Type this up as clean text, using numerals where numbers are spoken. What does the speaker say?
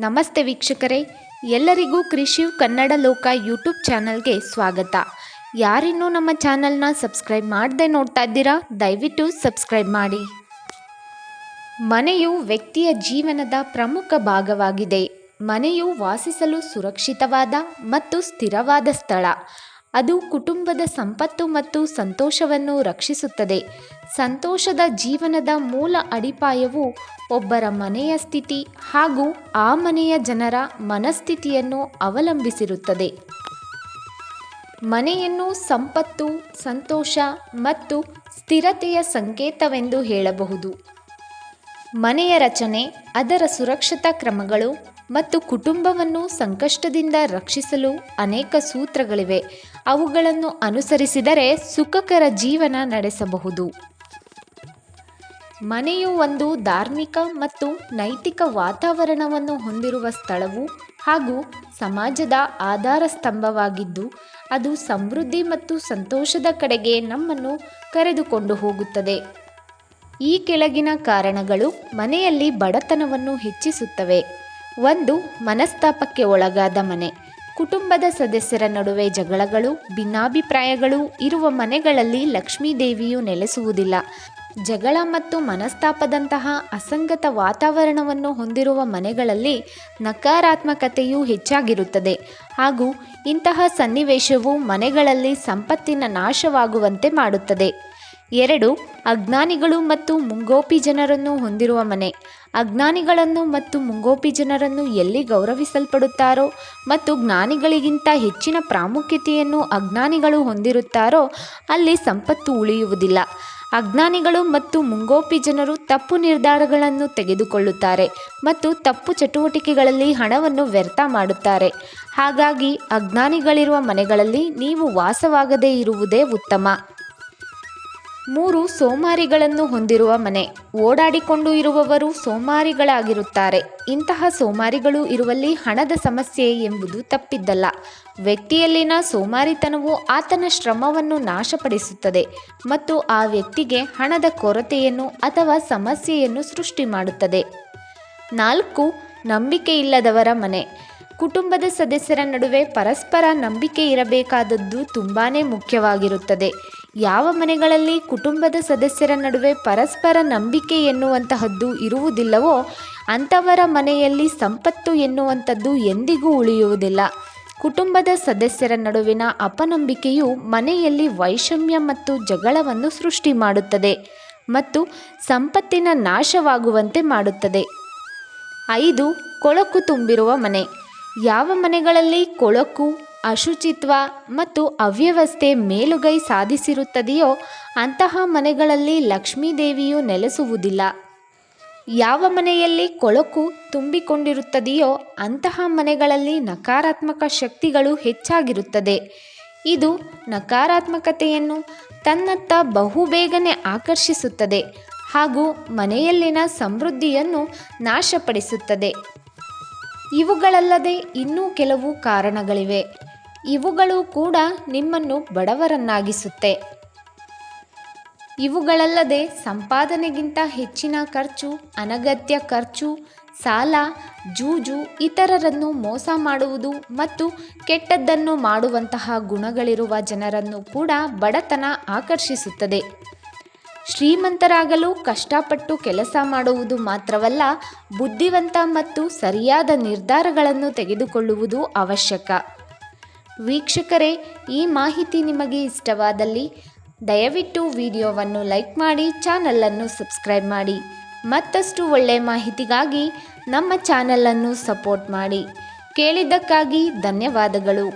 ನಮಸ್ತೆ ವೀಕ್ಷಕರೇ, ಎಲ್ಲರಿಗೂ ಕೃಷಿಯು ಕನ್ನಡ ಲೋಕ ಯೂಟ್ಯೂಬ್ ಚಾನಲ್ಗೆ ಸ್ವಾಗತ. ಯಾರಿನ್ನೂ ನಮ್ಮ ಚಾನಲ್ನ ಸಬ್ಸ್ಕ್ರೈಬ್ ಮಾಡದೆ ನೋಡ್ತಾ ಇದ್ದೀರಾ, ದಯವಿಟ್ಟು ಸಬ್ಸ್ಕ್ರೈಬ್ ಮಾಡಿ. ಮನೆಯು ವ್ಯಕ್ತಿಯ ಜೀವನದ ಪ್ರಮುಖ ಭಾಗವಾಗಿದೆ. ಮನೆಯು ವಾಸಿಸಲು ಸುರಕ್ಷಿತವಾದ ಮತ್ತು ಸ್ಥಿರವಾದ ಸ್ಥಳ. ಅದು ಕುಟುಂಬದ ಸಂಪತ್ತು ಮತ್ತು ಸಂತೋಷವನ್ನು ರಕ್ಷಿಸುತ್ತದೆ. ಸಂತೋಷದ ಜೀವನದ ಮೂಲ ಅಡಿಪಾಯವು ಒಬ್ಬರ ಮನೆಯ ಸ್ಥಿತಿ ಹಾಗೂ ಆ ಮನೆಯ ಜನರ ಮನಸ್ಥಿತಿಯನ್ನು ಅವಲಂಬಿಸಿರುತ್ತದೆ. ಮನೆಯನ್ನು ಸಂಪತ್ತು, ಸಂತೋಷ ಮತ್ತು ಸ್ಥಿರತೆಯ ಸಂಕೇತವೆಂದು ಹೇಳಬಹುದು. ಮನೆಯ ರಚನೆ, ಅದರ ಸುರಕ್ಷತಾ ಕ್ರಮಗಳು ಮತ್ತು ಕುಟುಂಬವನ್ನು ಸಂಕಷ್ಟದಿಂದ ರಕ್ಷಿಸಲು ಅನೇಕ ಸೂತ್ರಗಳಿವೆ. ಅವುಗಳನ್ನು ಅನುಸರಿಸಿದರೆ ಸುಖಕರ ಜೀವನ ನಡೆಸಬಹುದು. ಮನೆಯು ಒಂದು ಧಾರ್ಮಿಕ ಮತ್ತು ನೈತಿಕ ವಾತಾವರಣವನ್ನು ಹೊಂದಿರುವ ಸ್ಥಳವು ಹಾಗೂ ಸಮಾಜದ ಆಧಾರ ಸ್ತಂಭವಾಗಿದ್ದು, ಅದು ಸಮೃದ್ಧಿ ಮತ್ತು ಸಂತೋಷದ ಕಡೆಗೆ ನಮ್ಮನ್ನು ಕರೆದುಕೊಂಡು ಹೋಗುತ್ತದೆ. ಈ ಕೆಳಗಿನ ಕಾರಣಗಳು ಮನೆಯಲ್ಲಿ ಬಡತನವನ್ನು ಹೆಚ್ಚಿಸುತ್ತವೆ. 1. ಮನಸ್ತಾಪಕ್ಕೆ ಒಳಗಾದ ಮನೆ. ಕುಟುಂಬದ ಸದಸ್ಯರ ನಡುವೆ ಜಗಳಗಳು, ಭಿನ್ನಾಭಿಪ್ರಾಯಗಳು ಇರುವ ಮನೆಗಳಲ್ಲಿ ಲಕ್ಷ್ಮೀದೇವಿಯು ನೆಲೆಸುವುದಿಲ್ಲ. ಜಗಳ ಮತ್ತು ಮನಸ್ತಾಪದಂತಹ ಅಸಂಗತ ವಾತಾವರಣವನ್ನು ಹೊಂದಿರುವ ಮನೆಗಳಲ್ಲಿ ನಕಾರಾತ್ಮಕತೆಯು ಹೆಚ್ಚಾಗಿರುತ್ತದೆ ಹಾಗೂ ಇಂತಹ ಸನ್ನಿವೇಶವು ಮನೆಗಳಲ್ಲಿ ಸಂಪತ್ತಿನ ನಾಶವಾಗುವಂತೆ ಮಾಡುತ್ತದೆ. 2. ಅಜ್ಞಾನಿಗಳು ಮತ್ತು ಮುಂಗೋಪಿ ಜನರನ್ನು ಹೊಂದಿರುವ ಮನೆ. ಅಜ್ಞಾನಿಗಳನ್ನು ಮತ್ತು ಮುಂಗೋಪಿ ಜನರನ್ನು ಎಲ್ಲಿ ಗೌರವಿಸಲ್ಪಡುತ್ತಾರೋ ಮತ್ತು ಜ್ಞಾನಿಗಳಿಗಿಂತ ಹೆಚ್ಚಿನ ಪ್ರಾಮುಖ್ಯತೆಯನ್ನು ಅಜ್ಞಾನಿಗಳು ಹೊಂದಿರುತ್ತಾರೋ ಅಲ್ಲಿ ಸಂಪತ್ತು ಉಳಿಯುವುದಿಲ್ಲ. ಅಜ್ಞಾನಿಗಳು ಮತ್ತು ಮುಂಗೋಪಿ ಜನರು ತಪ್ಪು ನಿರ್ಧಾರಗಳನ್ನು ತೆಗೆದುಕೊಳ್ಳುತ್ತಾರೆ ಮತ್ತು ತಪ್ಪು ಚಟುವಟಿಕೆಗಳಲ್ಲಿ ಹಣವನ್ನು ವ್ಯರ್ಥ ಮಾಡುತ್ತಾರೆ. ಹಾಗಾಗಿ ಅಜ್ಞಾನಿಗಳಿರುವ ಮನೆಗಳಲ್ಲಿ ನೀವು ವಾಸವಾಗದೇ ಇರುವುದೇ ಉತ್ತಮ. 3. ಸೋಮಾರಿಗಳನ್ನು ಹೊಂದಿರುವ ಮನೆ. ಓಡಾಡಿಕೊಂಡು ಇರುವವರು ಸೋಮಾರಿಗಳಾಗಿರುತ್ತಾರೆ. ಇಂತಹ ಸೋಮಾರಿಗಳು ಇರುವಲ್ಲಿ ಹಣದ ಸಮಸ್ಯೆ ಎಂಬುದು ತಪ್ಪಿದ್ದಲ್ಲ. ವ್ಯಕ್ತಿಯಲ್ಲಿನ ಸೋಮಾರಿತನವು ಆತನ ಶ್ರಮವನ್ನು ನಾಶಪಡಿಸುತ್ತದೆ ಮತ್ತು ಆ ವ್ಯಕ್ತಿಗೆ ಹಣದ ಕೊರತೆಯನ್ನು ಅಥವಾ ಸಮಸ್ಯೆಯನ್ನು ಸೃಷ್ಟಿ ಮಾಡುತ್ತದೆ. 4. ನಂಬಿಕೆಯಿಲ್ಲದವರ ಮನೆ. ಕುಟುಂಬದ ಸದಸ್ಯರ ನಡುವೆ ಪರಸ್ಪರ ನಂಬಿಕೆ ಇರಬೇಕಾದದ್ದು ತುಂಬಾ ಮುಖ್ಯವಾಗಿರುತ್ತದೆ. ಯಾವ ಮನೆಗಳಲ್ಲಿ ಕುಟುಂಬದ ಸದಸ್ಯರ ನಡುವೆ ಪರಸ್ಪರ ನಂಬಿಕೆ ಎನ್ನುವಂತಹದ್ದು ಇರುವುದಿಲ್ಲವೋ ಅಂಥವರ ಮನೆಯಲ್ಲಿ ಸಂಪತ್ತು ಎನ್ನುವಂಥದ್ದು ಎಂದಿಗೂ ಉಳಿಯುವುದಿಲ್ಲ. ಕುಟುಂಬದ ಸದಸ್ಯರ ನಡುವಿನ ಅಪನಂಬಿಕೆಯು ಮನೆಯಲ್ಲಿ ವೈಷಮ್ಯ ಮತ್ತು ಜಗಳವನ್ನು ಸೃಷ್ಟಿ ಮಾಡುತ್ತದೆ ಮತ್ತು ಸಂಪತ್ತಿನ ನಾಶವಾಗುವಂತೆ ಮಾಡುತ್ತದೆ. 5. ಕೊಳಕು ತುಂಬಿರುವ ಮನೆ. ಯಾವ ಮನೆಗಳಲ್ಲಿ ಕೊಳಕು, ಅಶುಚಿತ್ವ ಮತ್ತು ಅವ್ಯವಸ್ಥೆ ಮೇಲುಗೈ ಸಾಧಿಸಿರುತ್ತದೆಯೋ ಅಂತಹ ಮನೆಗಳಲ್ಲಿ ಲಕ್ಷ್ಮೀದೇವಿಯು ನೆಲೆಸುವುದಿಲ್ಲ. ಯಾವ ಮನೆಯಲ್ಲಿ ಕೊಳಕು ತುಂಬಿಕೊಂಡಿರುತ್ತದೆಯೋ ಅಂತಹ ಮನೆಗಳಲ್ಲಿ ನಕಾರಾತ್ಮಕ ಶಕ್ತಿಗಳು ಹೆಚ್ಚಾಗಿರುತ್ತದೆ. ಇದು ನಕಾರಾತ್ಮಕತೆಯನ್ನು ತನ್ನತ್ತ ಬಹುಬೇಗನೆ ಆಕರ್ಷಿಸುತ್ತದೆ ಹಾಗೂ ಮನೆಯಲ್ಲಿನ ಸಮೃದ್ಧಿಯನ್ನು ನಾಶಪಡಿಸುತ್ತದೆ. ಇವುಗಳಲ್ಲದೆ ಇನ್ನೂ ಕೆಲವು ಕಾರಣಗಳಿವೆ. ಇವುಗಳು ಕೂಡ ನಿಮ್ಮನ್ನು ಬಡವರನ್ನಾಗಿಸುತ್ತೆ. ಇವುಗಳಲ್ಲದೆ ಸಂಪಾದನೆಗಿಂತ ಹೆಚ್ಚಿನ ಖರ್ಚು, ಅನಗತ್ಯ ಖರ್ಚು, ಸಾಲ, ಜೂಜು, ಇತರರನ್ನು ಮೋಸ ಮಾಡುವುದು ಮತ್ತು ಕೆಟ್ಟದ್ದನ್ನು ಮಾಡುವಂತಹ ಗುಣಗಳಿರುವ ಜನರನ್ನು ಕೂಡ ಬಡತನ ಆಕರ್ಷಿಸುತ್ತದೆ. ಶ್ರೀಮಂತರಾಗಲು ಕಷ್ಟಪಟ್ಟು ಕೆಲಸ ಮಾಡುವುದು ಮಾತ್ರವಲ್ಲ, ಬುದ್ಧಿವಂತ ಮತ್ತು ಸರಿಯಾದ ನಿರ್ಧಾರಗಳನ್ನು ತೆಗೆದುಕೊಳ್ಳುವುದು ಅವಶ್ಯಕ. ವೀಕ್ಷಕರೇ, ಈ ಮಾಹಿತಿ ನಿಮಗೆ ಇಷ್ಟವಾದಲ್ಲಿ ದಯವಿಟ್ಟು ವಿಡಿಯೋವನ್ನು ಲೈಕ್ ಮಾಡಿ, ಚಾನಲನ್ನು ಸಬ್ಸ್ಕ್ರೈಬ್ ಮಾಡಿ. ಮತ್ತಷ್ಟು ಒಳ್ಳೆಯ ಮಾಹಿತಿಗಾಗಿ ನಮ್ಮ ಚಾನಲನ್ನು ಸಪೋರ್ಟ್ ಮಾಡಿ. ಕೇಳಿದ್ದಕ್ಕಾಗಿ ಧನ್ಯವಾದಗಳು.